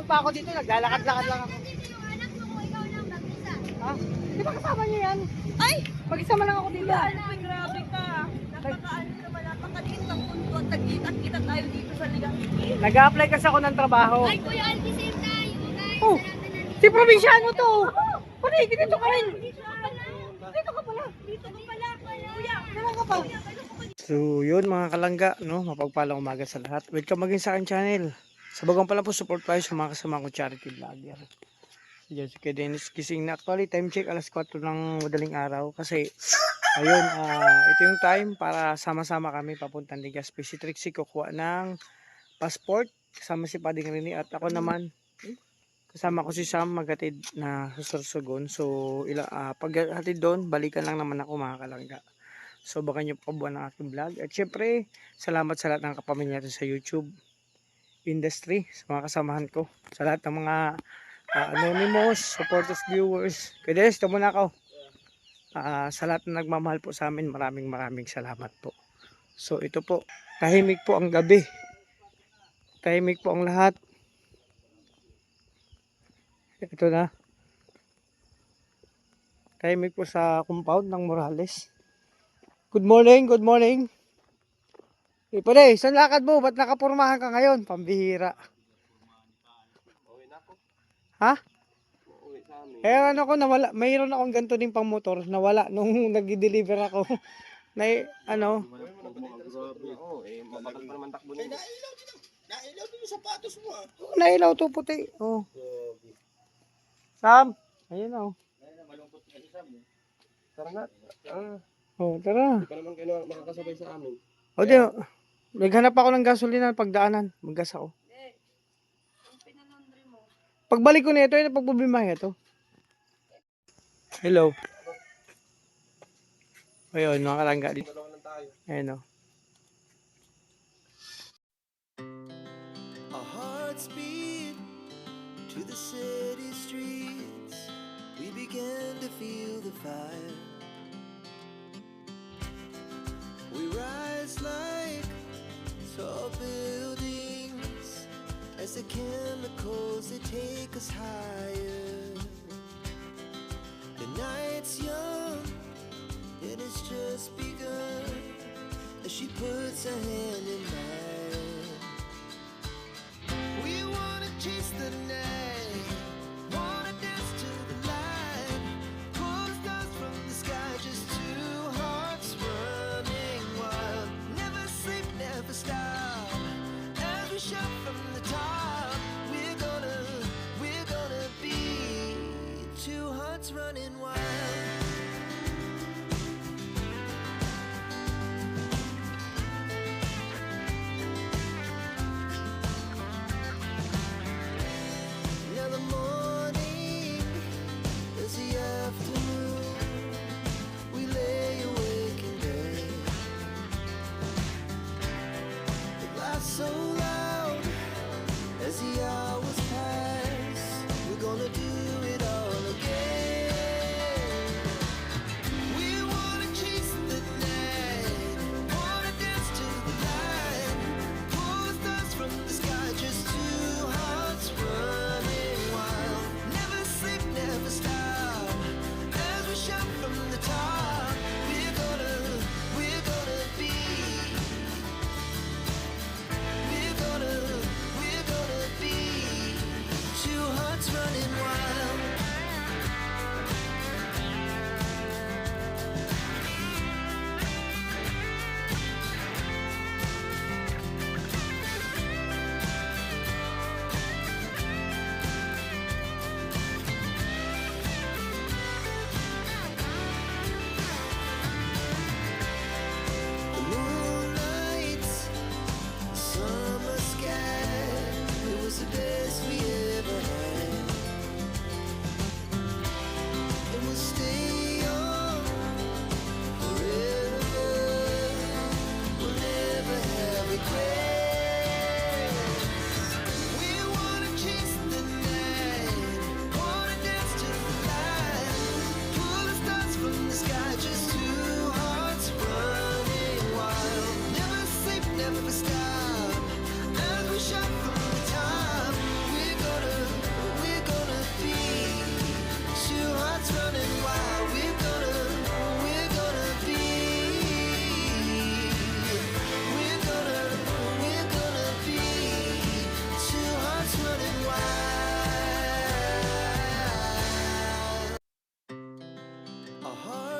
pa ako dito, naglalakad-lakad lang ako. Ha? Di ba kasama niyo yan? Ay! Mag-isama lang ako dito. Ay, grabe ka. Napakaano naman, napakaliit ng mundo at nagkita-kita tayo dito sa Ligangki. Nag-a-apply kasi ako ng trabaho. Ay, Kuya Aldi, same tayo, guys. Oh, si probinsyano to. Pare, dito ka rin. Dito ka pala. Dito ka pala. Dito ka pala. Kuya, Kailan ka pa? So yun mga kalangga, no? Mapagpalang umaga sa lahat. Welcome maging sa akin channel. Sa bagang pala po, support tayo sa mga kasama kong charity vlogger. Diyan si Dennis gising na. Actually, time check alas 4 ng madaling araw. Kasi, ayun, ito yung time para sama-sama kami papuntang Legazpi. Si Trixie kukuha ng passport. Kasama si Pading Rini. At ako naman, kasama ko si Sam maghatid na sa Sorsogon. So, paghatid doon, balikan lang naman ako mga kalangga. So baka nyo pabuhan ng aking vlog. At syempre, salamat sa lahat ng kapamilya natin sa YouTube industry, sa mga kasamahan ko, sa lahat ng mga anonymous, supporters, viewers. Kaya ito muna ako. Sa lahat na nagmamahal po sa amin, maraming salamat po. So ito po, tahimik po ang gabi. Tahimik po ang lahat. Ito na. Tahimik po sa compound ng Morales. Good morning, good morning. Pwede, saan lakad mo? Ba't nakapurmahan ka ngayon? Pambihira. Ha? Ano ko, nawala. Mayroon akong ganito din pang motor. Nawala nung nag-deliver ako. Ano? Mabagal pa naman takbo nito. Nailaw din yung sapatos mo ah. Nailaw to puti. Oh. Sam, ayun oh. Malungkot ka si Sam. Tara nga. Oh, tara. Hindi pa naman kayo makakasabay sa amin. O di, naghanap ako ng gasolina pagdaanan. Maggas ako. Pagbalik ko nito, ito pagbubimahe ito. Hello. Ayun, mga kalangga dito. Ayun o. Our hearts beat to the city streets. We began to feel the fire. We rise like tall buildings as the chemicals they take us higher. The night's young and it's just begun as she puts her hand in mine. We wanna chase the night, wanna dance to the light, pull the stars from the sky, just two hearts running wild. Never sleep, never stop, as we shout from the top. We're gonna be two hearts running wild. Now the morning is the afternoon. We lay awake in bed. It laughs so loud as the hours pass. We're gonna do it all again.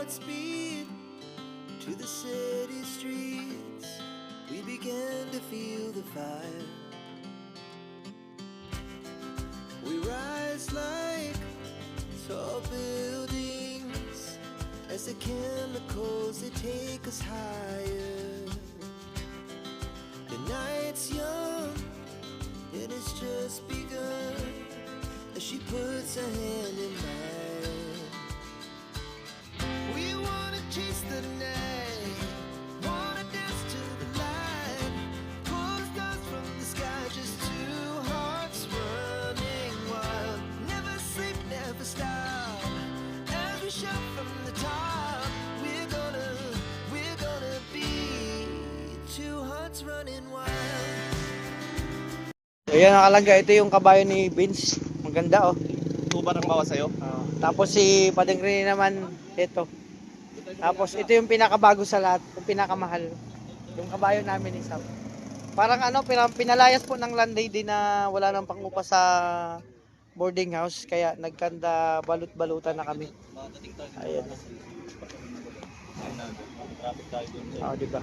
hearts beat to the city streets. We began to feel the fire. We rise like tall buildings as the chemicals they take us higher. The night's young and it's just begun as she puts her hand in mine. We wanna chase the night, wanna dance to the light, pull the stars from the sky, just two hearts running wild. Never sleep, never stop, as we shout from the top. We're gonna be two hearts running wild. Ayan mga kalangga, ito yung kabayo ni Vince. Maganda oh. Tuba ng bawa sa'yo. Tapos si Padeng Rene naman, ito. Tapos ito yung pinakabago sa lahat, yung pinakamahal. Yung kabayo namin ni Sam. Parang ano, pinalayas po ng landlady na wala nang pangupa sa boarding house. Kaya nagkanda balut-balutan na kami. Ayan. Oh, di ba?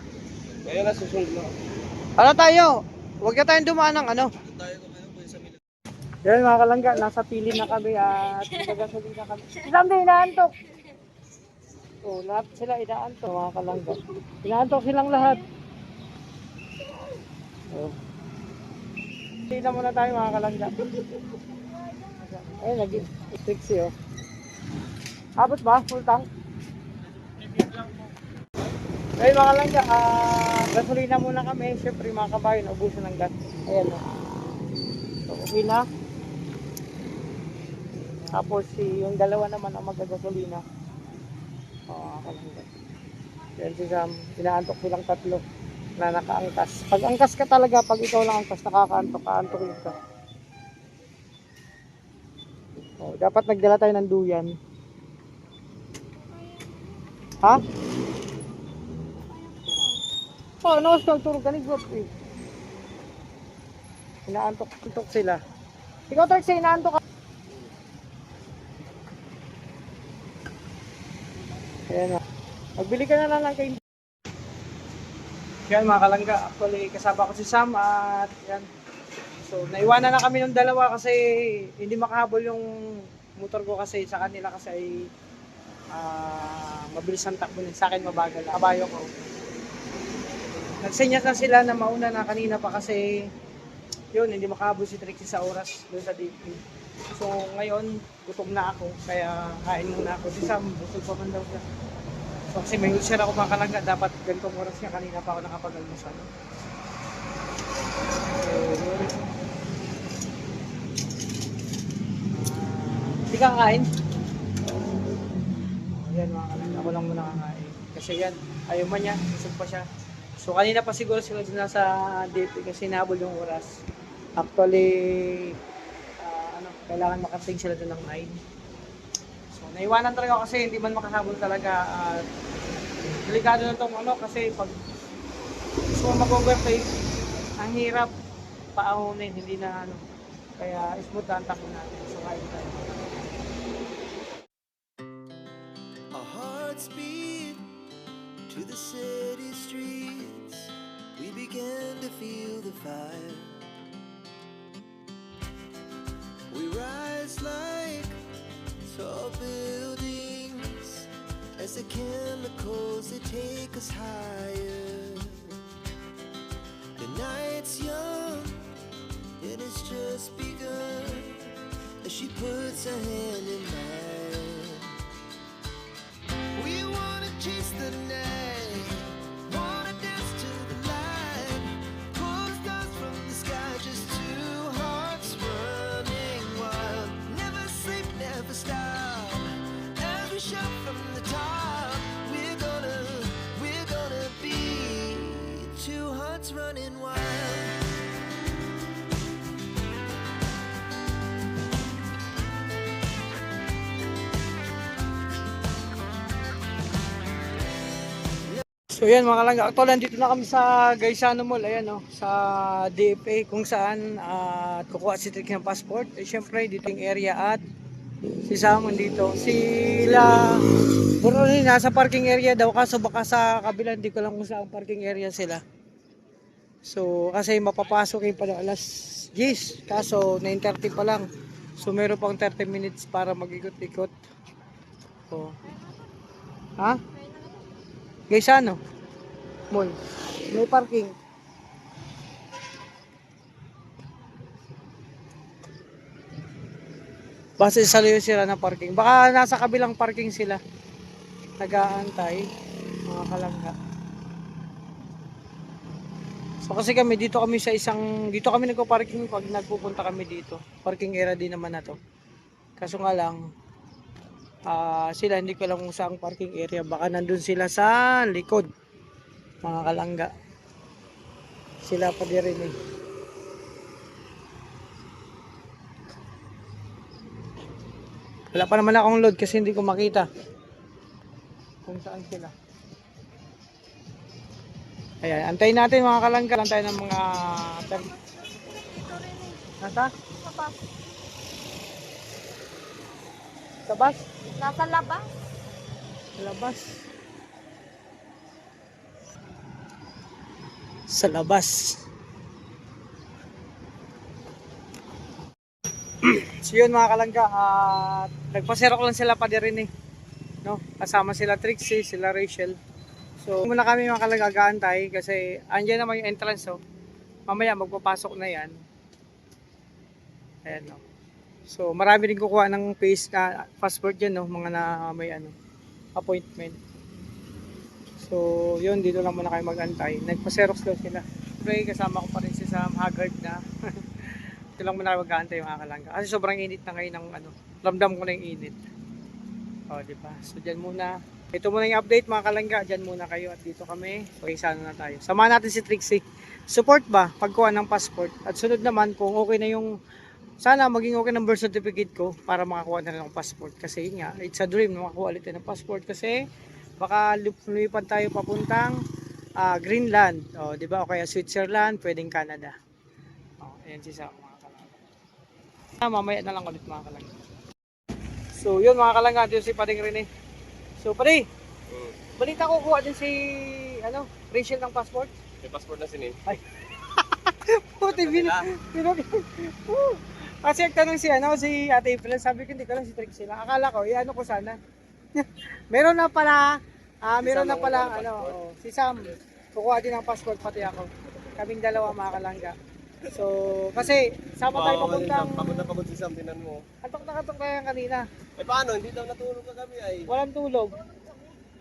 Kaya na susunod na. Ano tayo? Huwag na tayong dumaan ng ano. Yan mga kalangga, nasa pili na kami at nagagasali na kami. Isang din inaantok. Oh, lahat sila inaantok mga kalangga. Inaantok silang lahat. Oh. Pili na muna tayo mga kalangga. Ayun, nag-trixie oh. Abot ba? Full tank? Ayun mga kalangga, gasolina muna kami. Siyempre mga kabayo, naubusan ng gas. Ayan oh. So, okay na. Tapos yung dalawa naman ang magagasolina. Oo, kalangga. Yan si Sam, inaantok silang tatlo na nakaangkas. Pag angkas ka talaga, pag ikaw lang angkas, nakakaantok, kaantokin ka. Oh, dapat nagdala tayo ng duyan. Ha? Oh, ano gusto nagturog ka ni Bob eh. Inaantok sila. Ikaw Turk, inaantok ka. Ayan o. Magbili ka na lang ng candy. Yan mga kalangga. Actually, kasama ko si Sam at yan. So, naiwanan na kami ng dalawa kasi hindi makahabol yung motor ko kasi sa kanila kasi ay mabilis ang takbo sa akin mabagal. Kabayo ko. Nagsenyas na sila na mauna na kanina pa kasi yun, hindi makahabol si Trixie sa oras doon sa DP. So ngayon, gutom na ako kaya kain muna ako. Si Sam, busog pa man daw siya. So kasi may ulcer ako mga kalangga, dapat ganitong oras niya kanina pa ako nakapag-almusal. So yun. Hindi ka kakain? Ayan mga kalangga, ako lang muna kakain. Kasi yan, ayaw man niya, busog pa siya. So kanina pa siguro sila nasa DP kasi nahabol yung oras. Actually, kailangan makarating sila doon ng 9. So naiwanan talaga kasi hindi man makahabol talaga. Delikado na itong ano kasi pag gusto mo mag-overtake, ang hirap paahunin, hindi na ano. Kaya smooth ang takbo natin. So kain tayo. Our hearts beat to the city streets. We began to feel the fire. We rise like tall buildings as the chemicals they take us higher. The night's young and it's just begun as she puts her hand in mine. We wanna chase the night, wanna dance to the light, pull the stars from the sky, just two hearts running wild. Never sleep, never stop, as we shout from the top. We're gonna be two hearts running wild. So yan mga kalangga, actually dito na kami sa Gaisano Mall, ayan sa DFA kung saan kukuha si Trixie ng passport. Syempre dito yung area at si Sam dito. Sila Puro rin, nasa parking area daw. Kaso baka sa kabila, hindi ko lang kung saan parking area sila. So, kasi mapapasok yung pala alas 10. Kaso, 9:30 pa lang. So, meron pang 30 minutes para mag-ikot-ikot. So, ha? Guys, ano? Mall. May parking. Base sa layo sila ng parking. Baka nasa kabilang parking sila. Nag-aantay. Mga kalangga. So kasi kami dito kami sa dito kami nagpo-parking pag nagpupunta kami dito. Parking area din naman na to. Kaso nga lang sila hindi ko alam kung saan parking area. Baka nandun sila sa likod. Mga kalangga. Sila pa di rin eh. Wala pa naman akong load kasi hindi ko makita kung saan sila. Ayan, antayin natin mga kalangga. Antayin ng mga nasa? Sa bus? Nasa labas. Sa labas. Sa labas. So yun mga kalangga, nagpaserok lang sila pa rin eh. No? Kasama sila Trixie, sila Rachel. So muna kami mga kalangga gaantay kasi andyan naman yung entrance oh. Mamaya magpapasok na yan. Ayan no. So marami rin kukuha ng passport dyan no, mga na may appointment. So yun, dito lang muna kayo mag-antay. Nagpa-xerox daw sila. Pre, kasama ko pa rin si Sam Haggard na. Ito lang muna kayo mag-aantay mga kalangga. Kasi sobrang init na ngayon ng ramdam ko na yung init. O, diba? So dyan muna. Ito muna yung update mga kalangga. Dyan muna kayo at dito kami. So isa na tayo. Samahan natin si Trixie. Support ba? Pagkuha ng passport. At sunod naman kung okay na yung sana maging okay ng birth certificate ko para makakuha na rin ng passport. Kasi yun nga, it's a dream na makakuha ulit ng passport. Kasi baka lumipad tayo papuntang Greenland. O, diba? O kaya Switzerland, pwedeng Canada. O, ayan si Sam mga kalangga. Mamaya na lang ulit mga kalangga. So yun mga kalangga, dito si Pading Rene. So Padi, balita ko kuha din si Rachel ng passport. May passport na sinin. Ay. Puti kasi nagtanong si Ate April, sabi ko hindi ko lang si Trixie lang. Akala ko, ko sana. Meron na pala, si Sam. Kukuha din ng passport pati ako. Kaming dalawa mga kalangga. So, kasi sama tayo papuntang... Pagod si Sam, tinan mo. Antok na katok tayo kanina. Eh paano? Hindi daw natulog kagabi ay. Walang tulog.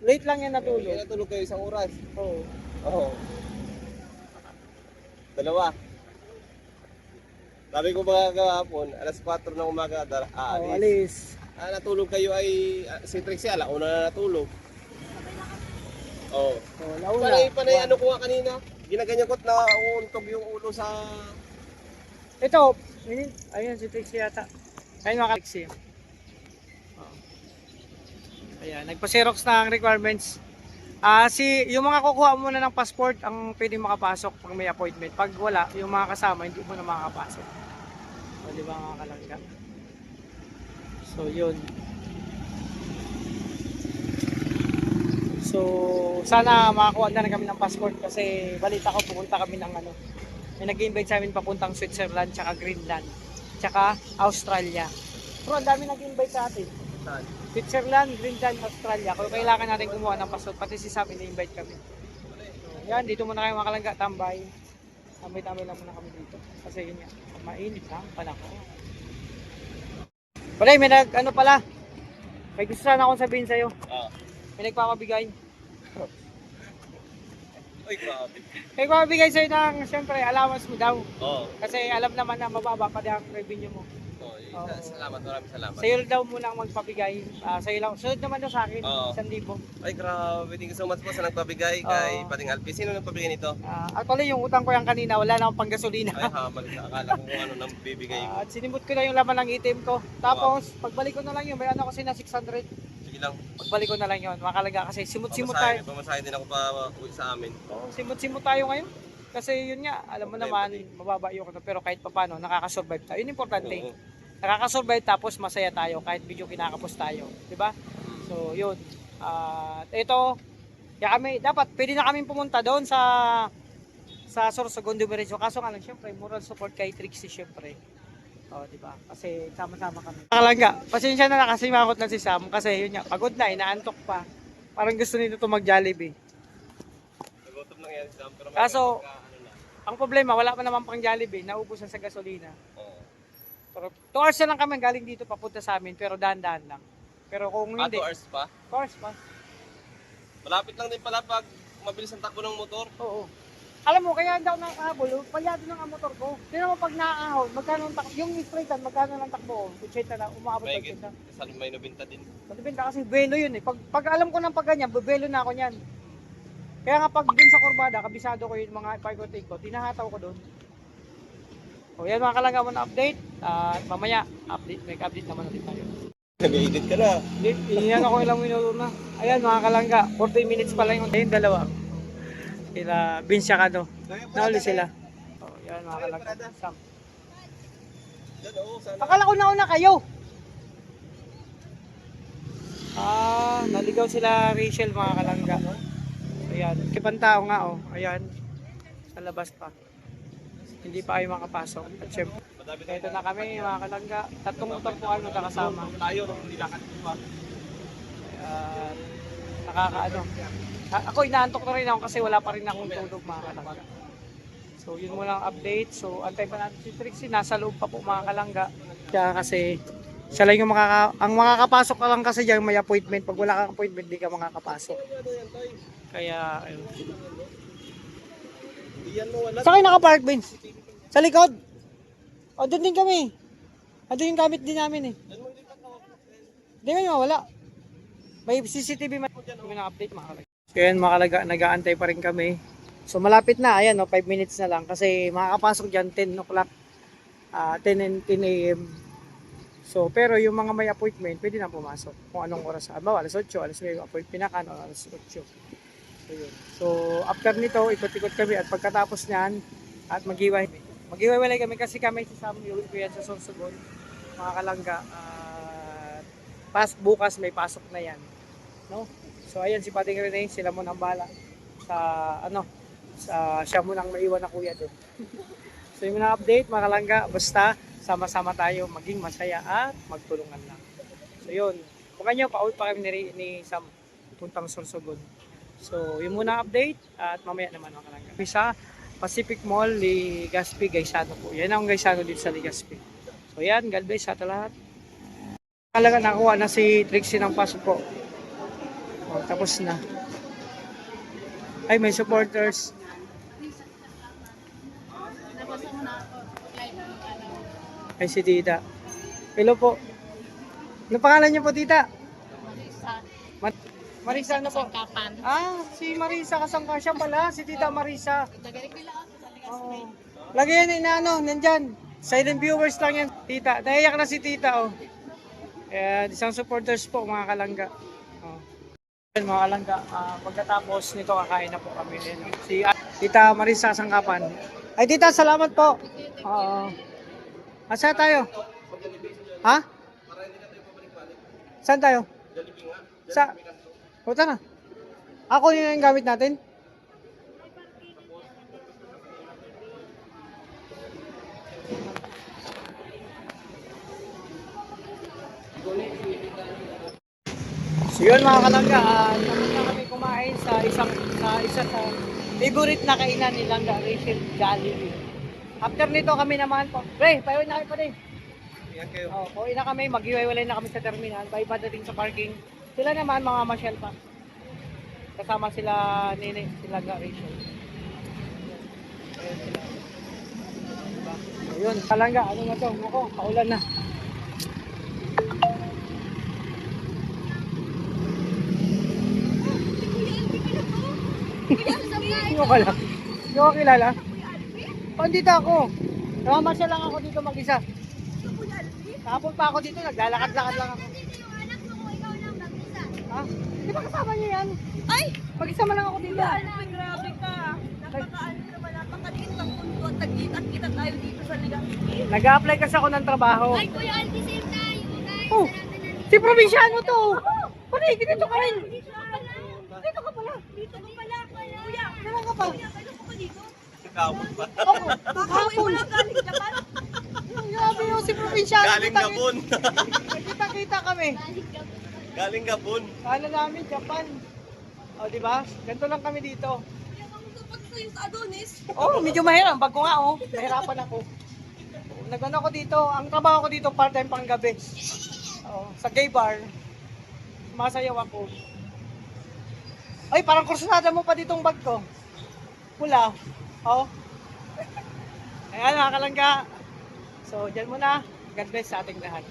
Late lang yan natulog. Hindi natulog kayo isang oras. Oo. Oo. Dalawa. Sabi ko mga kahapon, alas 4 ng umaga Alis. Natulog kayo ay si Trixie alauna na natulog. Oo. Launa. Panay ano ko nga kanina. Ginaganyan ko't na uuntog yung ulo sa... Ito, ayun si Trixie yata. Ayun mga Trixie. Ayan, nagpa-xerox na ang requirements. Yung mga kukuha muna ng passport ang pwedeng makapasok pag may appointment. Pag wala, yung mga kasama hindi mo na makakapasok. O, di ba mga kalangga? So, yun. So, sana makakuha na kami ng passport kasi balita ko pupunta kami ng may nag-invite sa amin papuntang Switzerland, tsaka Greenland, tsaka Australia. Pero ang dami nag-invite sa atin. Switzerland, Greenland, Australia. Kung kailangan natin kumuha ng passport, pati si Sam na-invite kami. So, yan, dito muna kayo mga kalangga, tambay. Tambay-tambay lang muna kami dito. Kasi yun nga, mainit ha, panahon. Pala, may may gusto sana akong sabihin sa'yo. May nagpapabigay. Uy, grabe. May nagpapabigay sa'yo ng, siyempre, allowance mo daw. Oo. Kasi alam naman na mababa pa din ang revenue mo. Salamat, maraming salamat. Sa'yo daw muna ang magpabigay. Sa'yo lang. Sunod naman daw sa akin, 1,000. Ay, grabe. Thank you so much po sa nagpabigay kay Pating Alpi. Sino nagpabigay nito? Actually, yung utang ko yung kanina, wala na akong panggasolina. Ay, hamal. Akala ko kung ano nang bibigay mo. At sinimot ko na yung laman ng item ko. Tapos, pagbalik ko na lang yun, may kasi na 600. Sige lang. Pagbalik ko na lang yun, makalaga kasi simut-simut tayo. Pamasahe din ako pa uwi sa amin. Simut-simut tayo ngayon. Kasi yun nga, alam mo naman, mababa yung pero kahit papano, nakakasurvive tayo. Yun importante. Nakakasurvive tapos masaya tayo kahit medyo kinakapos tayo, di ba? So, yun. At ito, kaya kami, dapat pwede na kami pumunta doon sa Sorsogon Dumiretso. Kaso nga lang, syempre, moral support kay Trixie, syempre. O, di ba? Kasi sama-sama kami. Kalangga, pasensya na kasi makot na si Sam. Kasi yun nga, pagod na, inaantok pa. Parang gusto nito to mag-Jollibee. Nagutom lang yan, Sam. Pero Kaso, ano na. ang problema, wala pa naman pang Jollibee. Naubos na sa gasolina. Oo. Pero 2 hours na lang kami galing dito papunta sa amin. Pero dahan-dahan lang. Pero kung 2 hindi, hours pa. 2 hours pa. Malapit lang din pala pag mabilis ang takbo ng motor. Oo. Alam mo, kaya hindi ako nakahabol. Palyado lang ang motor ko. Tingnan mo pag nakahon, magkano ang takbo. Yung straight magkano lang takbo. 80 na, umabot May 80. kasal may nabinta din. Matibinta kasi velo yun eh. Pag alam ko ng pag ganyan, bubelo na ako niyan. Kaya nga pag dun sa kurbada, kabisado ko yung mga paikot-ikot ko, tinahataw ko dun. O yan mga kalangga mo na update. At mamaya, may update naman ulit tayo. Nag-edit ka na. Iyan ako ilang minuto na. Ayan mga kalangga, 40 minutes pa lang yung dalawa. Sila Binsya ka do. Nauli sila. O yan mga kalangga. Sam. Yan, oo, sana. Akala ko nauna kayo. Naligaw sila Rachel mga kalangga. Ayan, ibang tao nga oh. Ayan, sa labas pa. Hindi pa kayo makapasok. At syempre, ito na kami mga kalangga. 3 motor po kami magkakasama. Tayo, nilakad ko pa. Nakakaano. Ako inaantok na rin ako kasi wala pa rin akong tulog mga kalangga. So yun mo lang update. So antay pa natin si Trixie. Nasa loob pa po mga kalangga. Kaya kasi siya lang yung ang makakapasok ka lang kasi dyan may appointment. Pag wala kang appointment, di ka makakapasok. Kaya, ayun. Diyan mo wala. Saan kayo nakapark, Vince? Sa likod? O, doon din kami. Doon yung gamit din namin eh. Hindi mo mawala. May CCTV man. Hindi na update mga kalagay. Kaya makalaga, nag-aantay pa rin kami. So malapit na, ayan, no, 5 minutes na lang. Kasi makakapasok dyan 10 o'clock. 10 a.m. So, pero yung mga may appointment, pwede na pumasok. Kung anong oras. Bawa, alas 8, alas 9, appointment pinakan, o alas 8. So, yun. So, after nito, ikot-ikot kami at pagkatapos niyan, at maghiwalay kami kasi kami sa Sam, yung yan sa Sorsogon, mga kalangga. Bukas may pasok na yan. No? So, ayan si Pating Rene, sila mo nang bala siya mo nang maiwan na kuya din. So, yung mga update, mga kalangga, basta sama-sama tayo maging masaya at magtulungan lang. So yun, kung kanyo, pa-out pa kami ni Sam puntang Sorsogon. So yun muna update at mamaya naman mga kalangga. Sa Pacific Mall, Legazpi, Gaisano po. Yan ang Gaisano dito sa Legazpi. So yan, God bless sa lahat. Talaga nakuha na si Trixie ng pasok po. O, tapos na. Ay, may supporters. Ay, si Tita. Hello po. Ano pangalan niyo po, Tita? Marisa ano po? Si Marisa Kasangka. Siya pala, si Tita Marisa. Oo. Lagi yan nandyan. Silent viewers lang yan, Tita. Naiyak na si Tita, oh. Kaya, isang supporters po, mga kalangga. Oh. Mga kalangga, pagkatapos nito, kakain na po kami. Si Tita Marisa Kasangkapan. Ay, Tita, salamat po. Oo. Saan tayo? Ha? Saan tayo? Punta na. Ako nila yung gamit natin. So yun mga kalangga, tapos na kami kumain sa isa sa favorite na kainan ni Langga Rachel, Jollibee. After nito kami naman po. Pre, paiwan na kayo pa din. Yan kayo. Pauwi na kami, maghiwalay na kami sa terminal. Bye padating sa parking. Sila naman mga Marshall pa. Kasama sila Nene, sila Rachel. Ayun sila. Diba? Ayun, kalangga, ano na to? Ako, paulan na. Hindi ko kalala. Hindi ko kilala. Dito ako. Namamasya lang ako dito mag-isa. Kahapon pa ako dito, naglalakad-lakad lang ako. Ha? Di ba kasama niyo yan? Ay! Mag-isama lang ako dito. Ay, grabe ka. Napakaano naman, napakaliit ng mundo at nagkita-kita tayo dito sa Legazpi. Nag-a-apply kasi ako ng trabaho. Ay, Kuya Alvin, same tayo, guys. Oh, Sarap na natin. si probinsyano to. Pare, dito ka rin. Dito ka pala. Dito ka pala. Dito ka pala. Kuya, Kailan ka pa? kuya, kailan ka pa dito? Kapon pa. Ako, Baka uwi mo lang galing Japan. grabe yung si Provincial. Galing Gabon. Kita-kita kami. Galing Gabon. Kala namin, Japan. O, di ba? Ganito lang kami dito. Kaya kung dapat sa'yo sa Adonis. Oh, medyo mahirap. Bago nga, oh. Nahirapan ako. Nagano ako dito. Ang trabaho ko dito, part-time pang gabi. Oh, sa gay bar. Masayaw ako. Ay, parang kursunada mo pa ditong bag ko. Pula. Oh. Ayan, nakakalangga. So, dyan muna. God bless sa ating lahat.